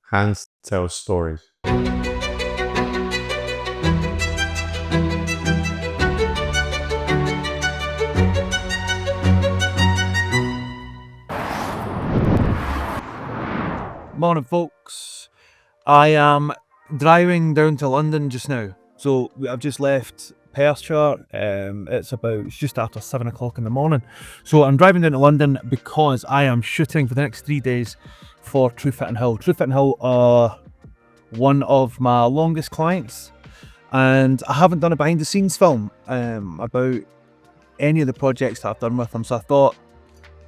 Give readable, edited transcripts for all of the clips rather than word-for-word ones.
Hands tell stories. Morning, folks. I am driving down to London just now. So I've just left Perthshire. It's just after 7 o'clock in the morning. So I'm driving down to London because I am shooting for the next 3 days for Truefitt Hill. Truefitt Hill are one of my longest clients, and I haven't done a behind the scenes film about any of the projects that I've done with them. So I thought,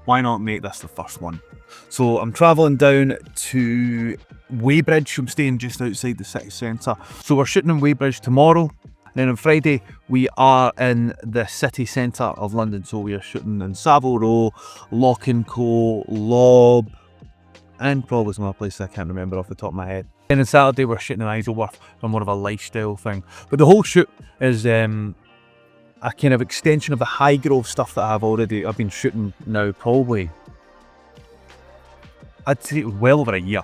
why not make this the first one? So I'm travelling down to Weybridge. I'm staying just outside the city centre. So we're shooting in Weybridge tomorrow. And then on Friday, we are in the city centre of London. So we are shooting in Savile Row, Lock & Co, Lobb, and probably some other places I can't remember off the top of my head. And on Saturday, we're shooting in Isleworth on more of a lifestyle thing. But the whole shoot is a kind of extension of the Highgrove stuff that I've been shooting now probably, I'd say it was well over a year.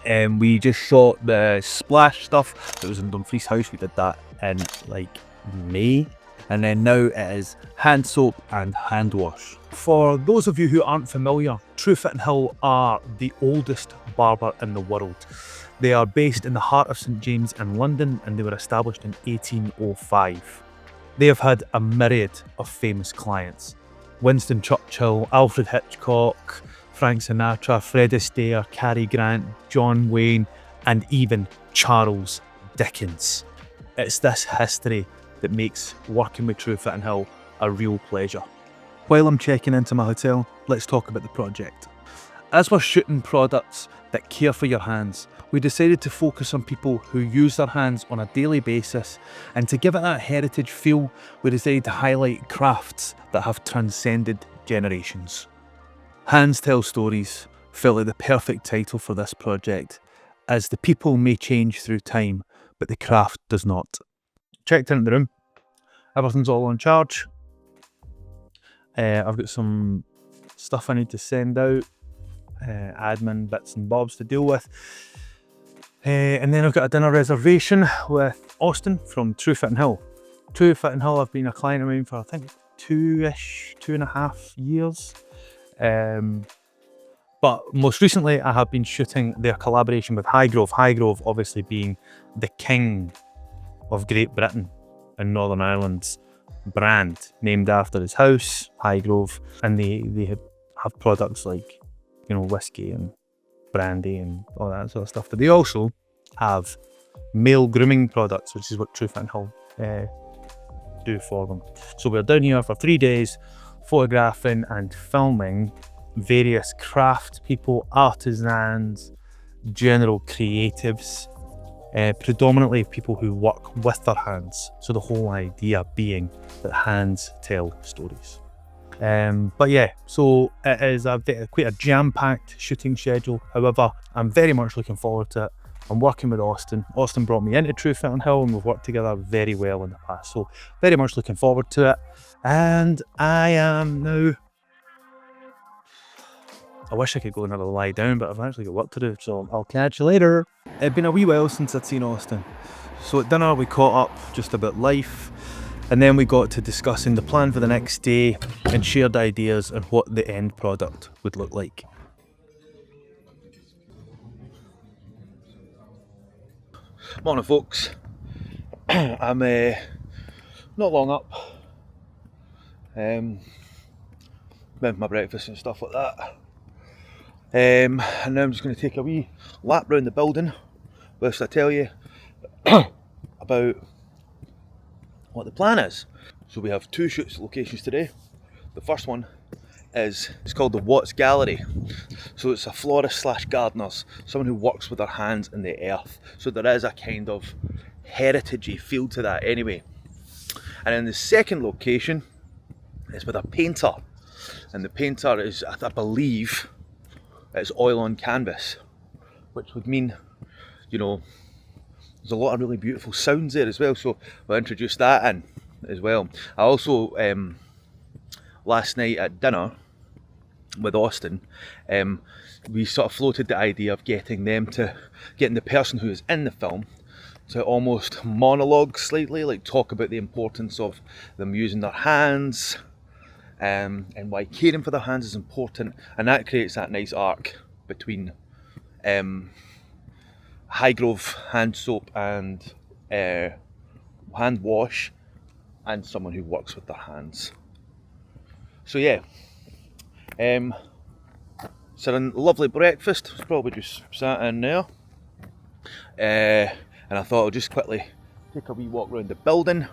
We just shot the splash stuff that was in Dumfries House. We did that in like May. And then now it is hand soap and hand wash. For those of you who aren't familiar, Truefitt Hill are the oldest barber in the world. They are based in the heart of St James in London, and they were established in 1805. They have had a myriad of famous clients. Winston Churchill, Alfred Hitchcock, Frank Sinatra, Fred Astaire, Cary Grant, John Wayne, and even Charles Dickens. It's this history that makes working with Truefitt Hill a real pleasure. While I'm checking into my hotel, let's talk about the project. As we're shooting products that care for your hands, we decided to focus on people who use their hands on a daily basis, and to give it that heritage feel, we decided to highlight crafts that have transcended generations. Hands Tell Stories felt like the perfect title for this project, as the people may change through time, but the craft does not. Checked into the room, everything's all on charge. I've got some stuff I need to send out, admin bits and bobs to deal with. And then I've got a dinner reservation with Austin from Truefitt Hill. Truefitt Hill have been a client of mine for I think 2.5 years. But most recently I have been shooting their collaboration with Highgrove. Highgrove obviously being the king of Great Britain and Northern Ireland's brand, named after his house, Highgrove, and they have products like, you know, whiskey and brandy and all that sort of stuff. But they also have male grooming products, which is what Truefitt Hill do for them. So we're down here for 3 days photographing and filming various craft people, artisans, general creatives, predominantly people who work with their hands. So the whole idea being that hands tell stories. But yeah, so it is quite a jam-packed shooting schedule. However, I'm very much looking forward to it. I'm working with Austin. Austin brought me into Truefitt Hill, and we've worked together very well in the past. So very much looking forward to it. And I am now, I wish I could go another lie down, but I've actually got work to do, so I'll catch you later. It's been a wee while since I'd seen Austin. So at dinner we caught up just about life, and then we got to discussing the plan for the next day and shared ideas on what the end product would look like. Morning, folks. I'm not long up. Went for my breakfast and stuff like that. And now I'm just going to take a wee lap round the building whilst I tell you about what the plan is. So we have 2 shoot locations today. The first one it's called the Watts Gallery. So it's a florist slash gardener's, someone who works with their hands in the earth. So there is a kind of heritagey feel to that anyway. And then the second location is with a painter. And the painter is, I believe, it's oil on canvas, which would mean, you know, there's a lot of really beautiful sounds there as well. So we'll introduce that in as well. I also, last night at dinner, with Austin, we sort of floated the idea of getting the person who is in the film to almost monologue slightly, like talk about the importance of them using their hands, and why caring for their hands is important, and that creates that nice arc between Highgrove hand soap and hand wash and someone who works with their hands. So yeah, so a lovely breakfast. It's probably just sat in there, and I thought I'll just quickly take a wee walk around the building,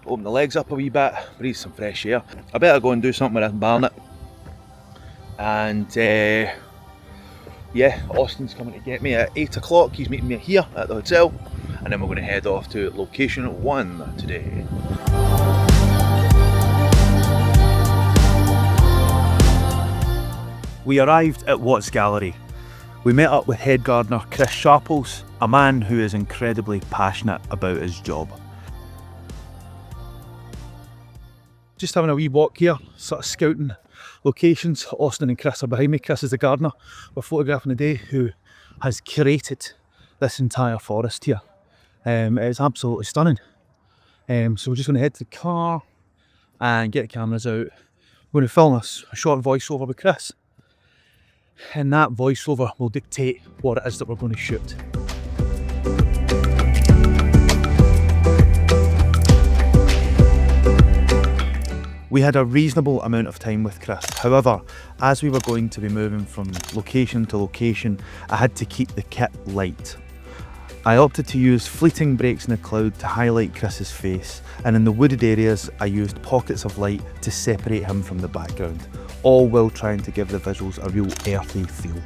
open the legs up a wee bit, breathe some fresh air. I better go and do something with this Barnet. And yeah, Austin's coming to get me at 8 o'clock. He's meeting me here at the hotel, and then we're going to head off to location 1 today. We arrived at Watts Gallery. We met up with head gardener Chris Sharples, a man who is incredibly passionate about his job. Just having a wee walk here, sort of scouting locations. Austin and Chris are behind me. Chris is the gardener we're photographing today, who has curated this entire forest here. It's absolutely stunning. So we're just going to head to the car and get the cameras out. We're going to film a short voiceover with Chris, and that voiceover will dictate what it is that we're going to shoot. We had a reasonable amount of time with Chris. However, as we were going to be moving from location to location, I had to keep the kit light. I opted to use fleeting breaks in the cloud to highlight Chris's face, and in the wooded areas I used pockets of light to separate him from the background, all while trying to give the visuals a real earthy feel.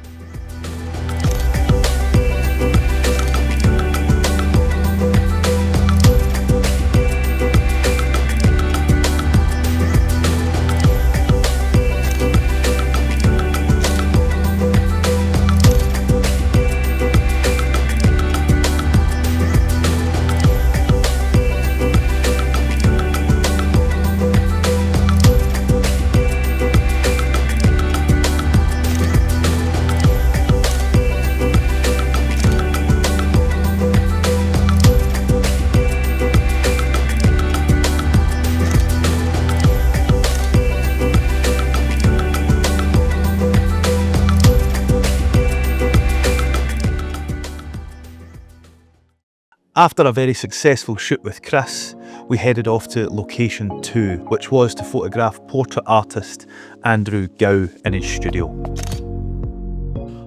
After a very successful shoot with Chris, we headed off to location 2, which was to photograph portrait artist Andrew Gow in his studio.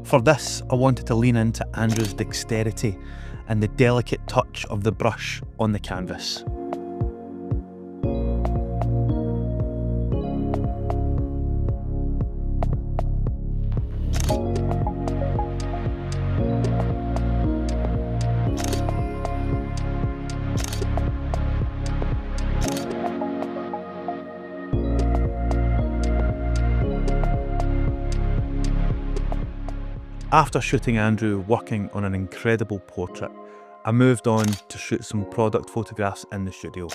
For this, I wanted to lean into Andrew's dexterity and the delicate touch of the brush on the canvas. After shooting Andrew working on an incredible portrait, I moved on to shoot some product photographs in the studio.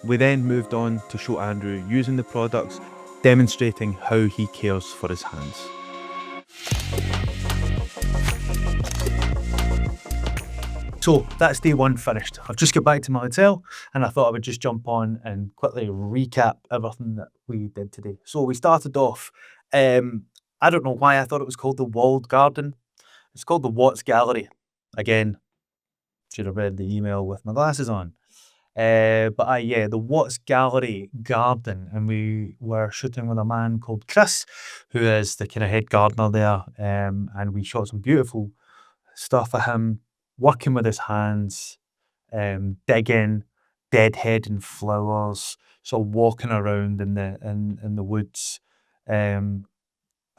We then moved on to show Andrew using the products, demonstrating how he cares for his hands. So that's day 1 finished. I've just got back to my hotel, and I thought I would just jump on and quickly recap everything that we did today. So we started off, I don't know why I thought it was called the Walled Garden. It's called the Watts Gallery. Again, should have read the email with my glasses on. The Watts Gallery Garden, and we were shooting with a man called Chris, who is the kind of head gardener there, and we shot some beautiful stuff of him working with his hands, digging, deadheading flowers, sort of walking around in the woods. And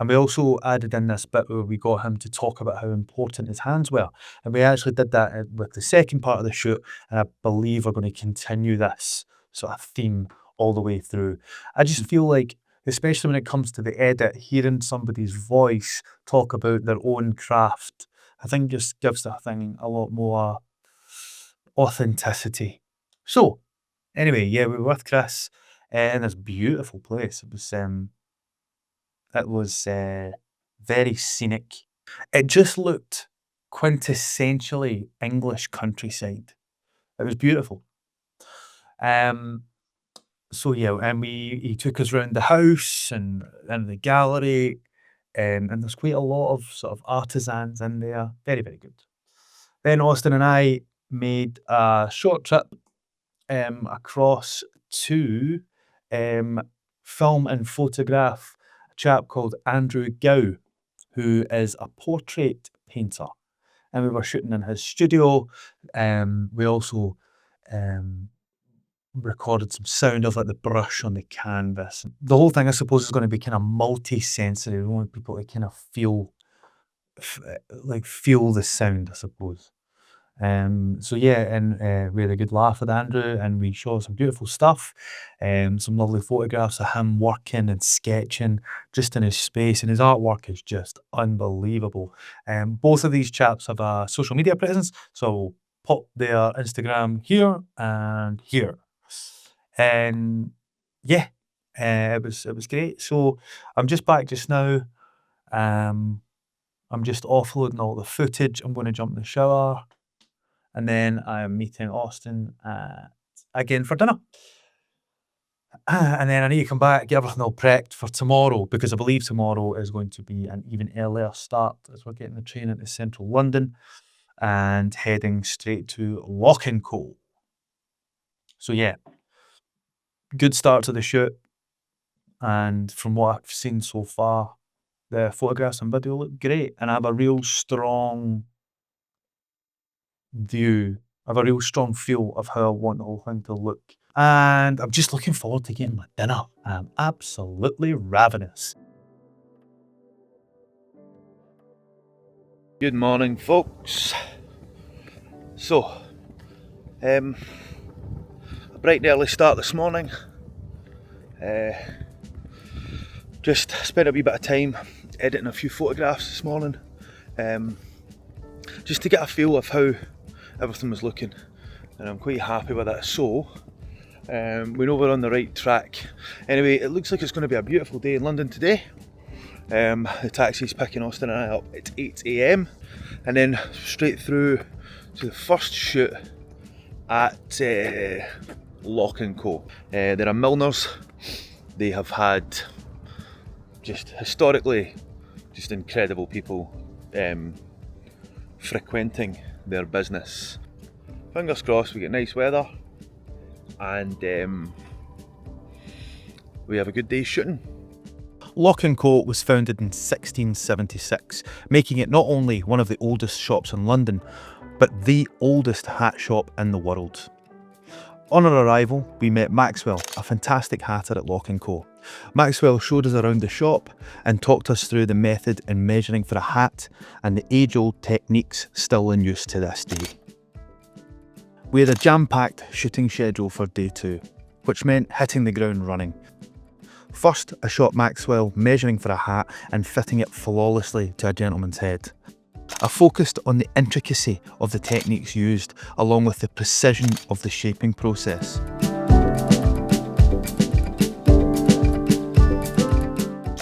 we also added in this bit where we got him to talk about how important his hands were. And we actually did that with the second part of the shoot, and I believe we're going to continue this sort of theme all the way through. I just feel like, especially when it comes to the edit, hearing somebody's voice talk about their own craft, I think just gives the thing a lot more authenticity. So, anyway, yeah, we were with Chris. in this beautiful place. It was very scenic. It just looked quintessentially English countryside. It was beautiful. So yeah, and he took us round the house and the gallery, and there's quite a lot of sort of artisans in there. Very, very good. Then Austin and I made a short trip across to film and photograph a chap called Andrew Gow, who is a portrait painter. And we were shooting in his studio. We also recorded some sound of like the brush on the canvas. The whole thing, I suppose, is going to be kind of multi-sensory. We want people to kind of feel the sound, I suppose. So yeah, and we had a good laugh with Andrew, and we shot some beautiful stuff, some lovely photographs of him working and sketching just in his space, and his artwork is just unbelievable. Both of these chaps have a social media presence, so I'll pop their Instagram here and here, and yeah, it was great. So I'm just back just now. I'm just offloading all the footage. I'm going to jump in the shower. And then I'm meeting Austin again for dinner. And then I need to come back, get everything all prepped for tomorrow, because I believe tomorrow is going to be an even earlier start, as we're getting the train into central London and heading straight to Lobb. So yeah, good start to the shoot. And from what I've seen so far, the photographs and video look great. And I have a real strong view. I have a real strong feel of how I want the whole thing to look. And I'm just looking forward to getting my dinner. I'm absolutely ravenous. Good morning, folks. So, a bright and early start this morning. Just spent a wee bit of time editing a few photographs this morning, just to get a feel of how everything was looking, and I'm quite happy with it. So we know we're on the right track. Anyway, it looks like it's going to be a beautiful day in London today. The taxi's picking Austin and I up at 8 AM and then straight through to the first shoot at Lobb. They're a milliners. They have had just historically just incredible people frequenting their business. Fingers crossed we get nice weather and we have a good day's shooting. Lobb & Co was founded in 1676, making it not only one of the oldest shops in London, but the oldest hat shop in the world. On our arrival, we met Maxwell, a fantastic hatter at Lobb & Co. Maxwell showed us around the shop and talked us through the method in measuring for a hat and the age-old techniques still in use to this day. We had a jam-packed shooting schedule for day 2, which meant hitting the ground running. First, I shot Maxwell measuring for a hat and fitting it flawlessly to a gentleman's head. I focused on the intricacy of the techniques used, along with the precision of the shaping process.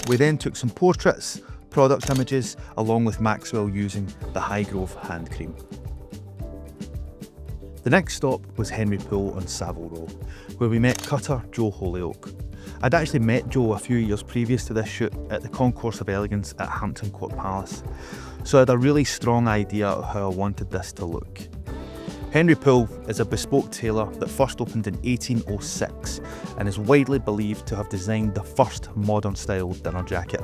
We then took some portraits, product images, along with Maxwell using the Highgrove hand cream. The next stop was Henry Poole on Savile Row, where we met cutter Joe Holyoke. I'd actually met Joe a few years previous to this shoot at the Concourse of Elegance at Hampton Court Palace, so I had a really strong idea of how I wanted this to look. Henry Poole is a bespoke tailor that first opened in 1806 and is widely believed to have designed the first modern style dinner jacket.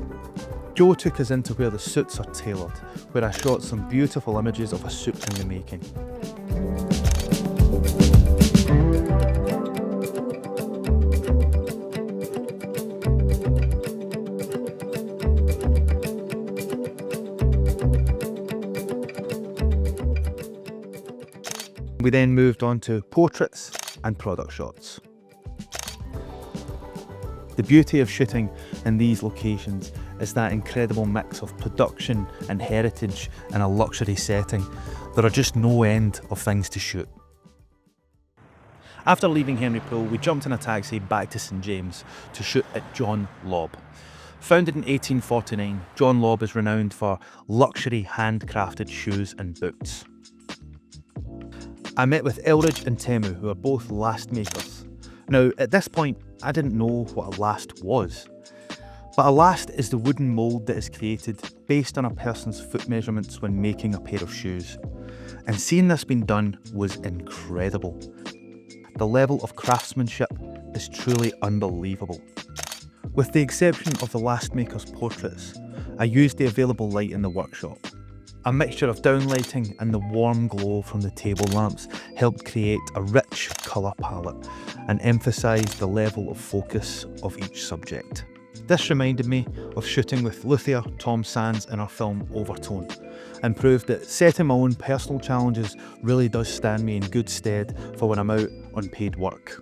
Joe took us into where the suits are tailored, where I shot some beautiful images of a suit in the making. We then moved on to portraits and product shots. The beauty of shooting in these locations is that incredible mix of production and heritage in a luxury setting. There are just no end of things to shoot. After leaving Henry Poole, we jumped in a taxi back to St James to shoot at John Lobb. Founded in 1849, John Lobb is renowned for luxury handcrafted shoes and boots. I met with Elridge and Temu, who are both last makers. Now, at this point, I didn't know what a last was. But a last is the wooden mould that is created based on a person's foot measurements when making a pair of shoes. And seeing this being done was incredible. The level of craftsmanship is truly unbelievable. With the exception of the last maker's portraits, I used the available light in the workshop. A mixture of downlighting and the warm glow from the table lamps helped create a rich colour palette and emphasise the level of focus of each subject. This reminded me of shooting with luthier Tom Sands in our film Overtone, and proved that setting my own personal challenges really does stand me in good stead for when I'm out on paid work.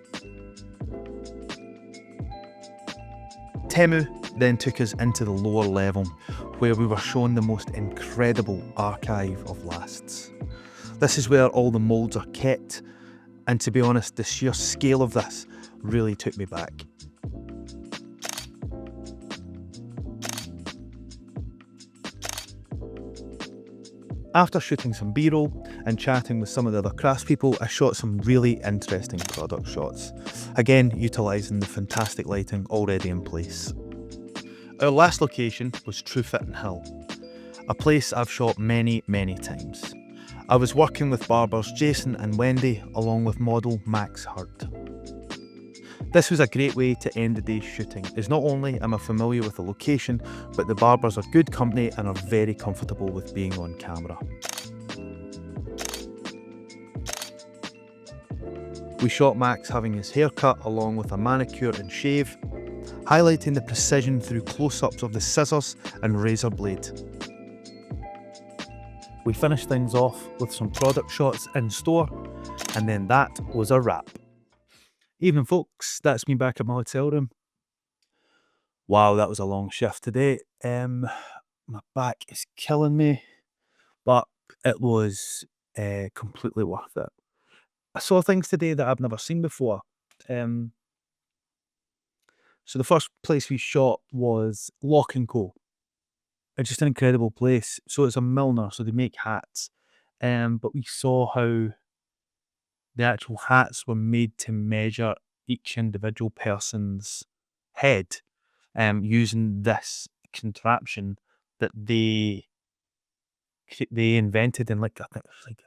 Temu then took us into the lower level, where we were shown the most incredible archive of lasts. This is where all the moulds are kept, and to be honest, the sheer scale of this really took me back. After shooting some B-roll and chatting with some of the other craftspeople, I shot some really interesting product shots, again utilising the fantastic lighting already in place. Our last location was Truefitt Hill, a place I've shot many times. I was working with barbers Jason and Wendy along with model Max Hurt. This was a great way to end the day's shooting, as not only am I familiar with the location, but the barbers are good company and are very comfortable with being on camera. We shot Max having his hair cut along with a manicure and shave, highlighting the precision through close-ups of the scissors and razor blade. We finished things off with some product shots in store, and then that was a wrap. Evening folks, that's me back at my hotel room. Wow, that was a long shift today. My back is killing me, but it was completely worth it. I saw things today that I've never seen before. So the first place we shot was Lock & Co. It's just an incredible place. So it's a milliner, so they make hats. But we saw how the actual hats were made to measure each individual person's head, using this contraption that they invented in, like, I think it was like,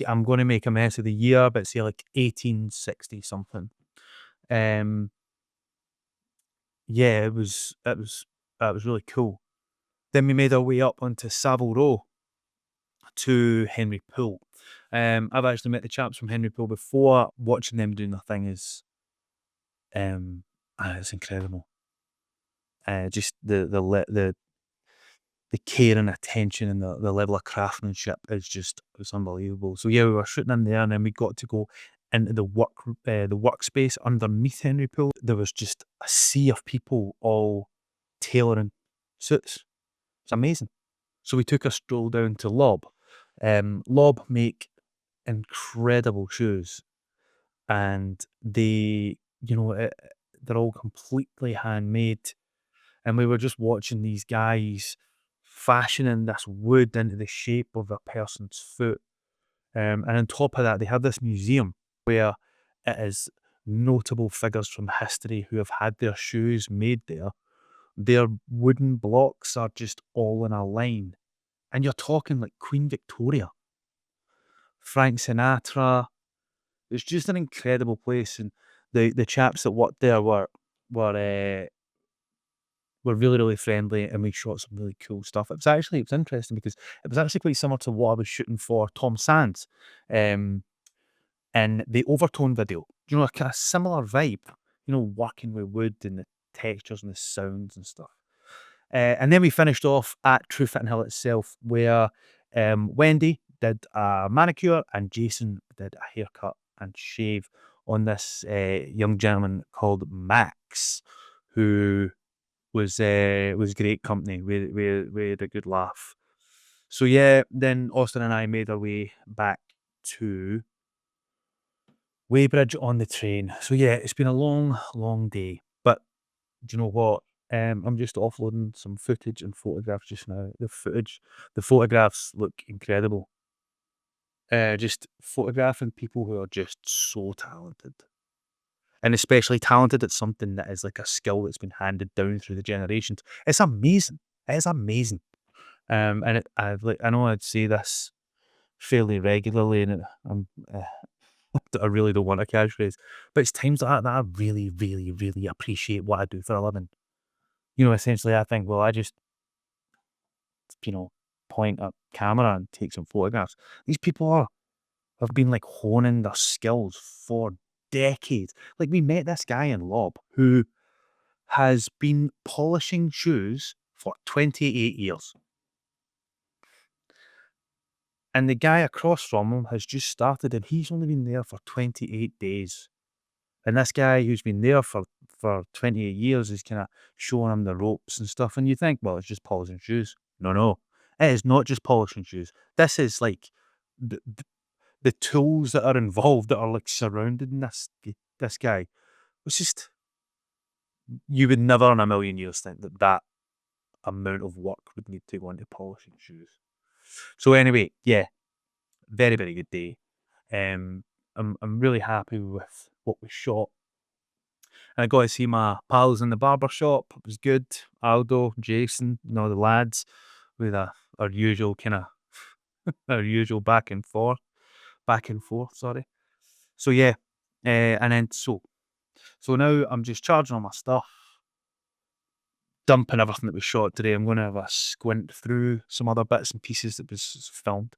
I'm going to make a mess of the year, but say like 1860 something. Yeah, it was really cool. Then we made our way up onto Savile Row to Henry Poole. I've actually met the chaps from Henry Poole before. Watching them doing their thing is, it's incredible. Just the care and attention and the level of craftsmanship is just, it's unbelievable. So yeah, we were shooting in there, and then we got to go into the workspace underneath Henry Poole. There was just a sea of people all tailoring suits. It's amazing. So we took a stroll down to Lobb. Lobb make incredible shoes, and they, they're all completely handmade. And we were just watching these guys fashioning this wood into the shape of a person's foot. And on top of that, they have this museum where it is notable figures from history who have had their shoes made there. Their wooden blocks are just all in a line. And you're talking like Queen Victoria, Frank Sinatra. It's just an incredible place. And the chaps that worked there were really friendly, and we shot some really cool stuff. It was interesting because it was actually quite similar to what I was shooting for Tom Sands in the Overtone video. A kind of similar vibe, working with wood and the textures and the sounds and stuff. And then we finished off at Truefitt Hill itself, where Wendy did a manicure and Jason did a haircut and shave on this young gentleman called Max, who was great company. We had a good laugh. So yeah, then Austin and I made our way back to Weybridge on the train. So yeah, it's been a long, long day. But do you know what? I'm just offloading some footage and photographs just now. The photographs look incredible. Just photographing people who are just so talented. And especially talented at something that is like a skill that's been handed down through the generations. It's amazing. It is amazing. I know I'd say this fairly regularly, and I really don't want a catchphrase, but it's times like that that I really, really, really appreciate what I do for a living. Essentially, I think, well, I just, point a camera and take some photographs. These people have been like honing their skills for decades. Like we met this guy in Lobb who has been polishing shoes for 28 years. And the guy across from him has just started and he's only been there for 28 days. And this guy who's been there for 28 years is kind of showing him the ropes and stuff. And you think, well, it's just polishing shoes. No, no. It is not just polishing shoes. This is like the tools that are involved that are like surrounding this guy. It's just, you would never in a million years think that amount of work would need to go into polishing shoes. So anyway, yeah, very, very good day. I'm really happy with what we shot. And I got to see my pals in the barber shop. It was good. Aldo, Jason, the lads with our usual kind of our usual back and forth. Sorry. So yeah, and then so now I'm just charging all my stuff, dumping everything that we shot today. I'm going to have a squint through some other bits and pieces that was filmed,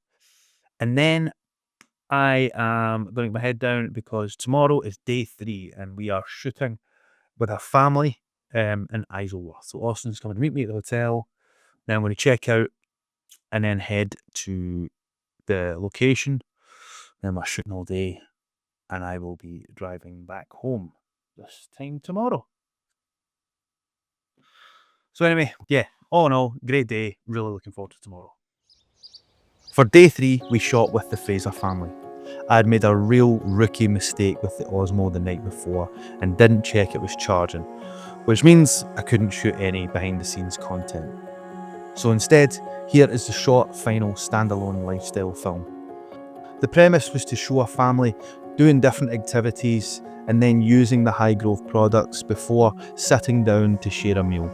and then I am going to get my head down because tomorrow is day 3 and we are shooting with a family in Isleworth. So Austin's coming to meet me at the hotel. Then I'm going to check out and then head to the location. Then we're shooting all day and I will be driving back home this time tomorrow. So anyway, yeah, all in all, great day. Really looking forward to tomorrow. For day 3, we shot with the Fraser family. I had made a real rookie mistake with the Osmo the night before and didn't check it was charging, which means I couldn't shoot any behind the scenes content. So instead, here is the short, final, standalone lifestyle film. The premise was to show a family doing different activities and then using the Highgrove products before sitting down to share a meal.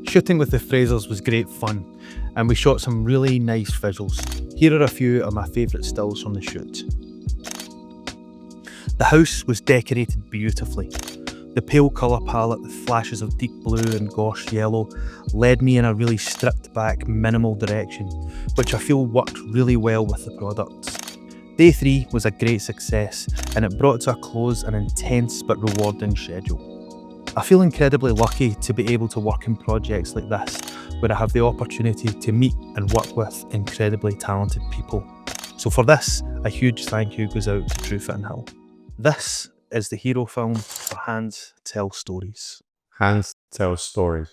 Shooting with the Frasers was great fun, and we shot some really nice visuals. Here are a few of my favourite stills from the shoot. The house was decorated beautifully. The pale colour palette with flashes of deep blue and gauche yellow led me in a really stripped back, minimal direction, which I feel worked really well with the products. Day 3 was a great success, and it brought to a close an intense but rewarding schedule. I feel incredibly lucky to be able to work in projects like this, where I have the opportunity to meet and work with incredibly talented people. So for this, a huge thank you goes out to Truefitt Hill. This is the hero film for Hands Tell Stories. Hands Tell Stories.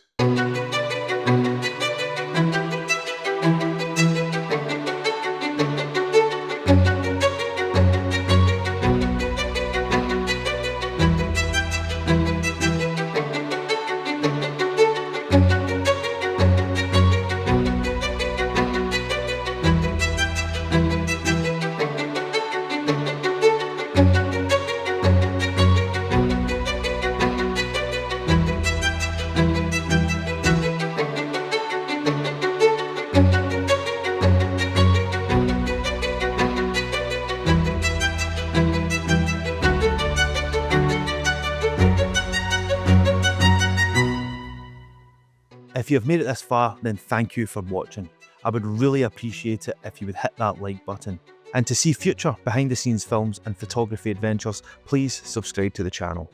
If you've made it this far, then thank you for watching. I would really appreciate it if you would hit that like button. And to see future behind the scenes films and photography adventures, please subscribe to the channel.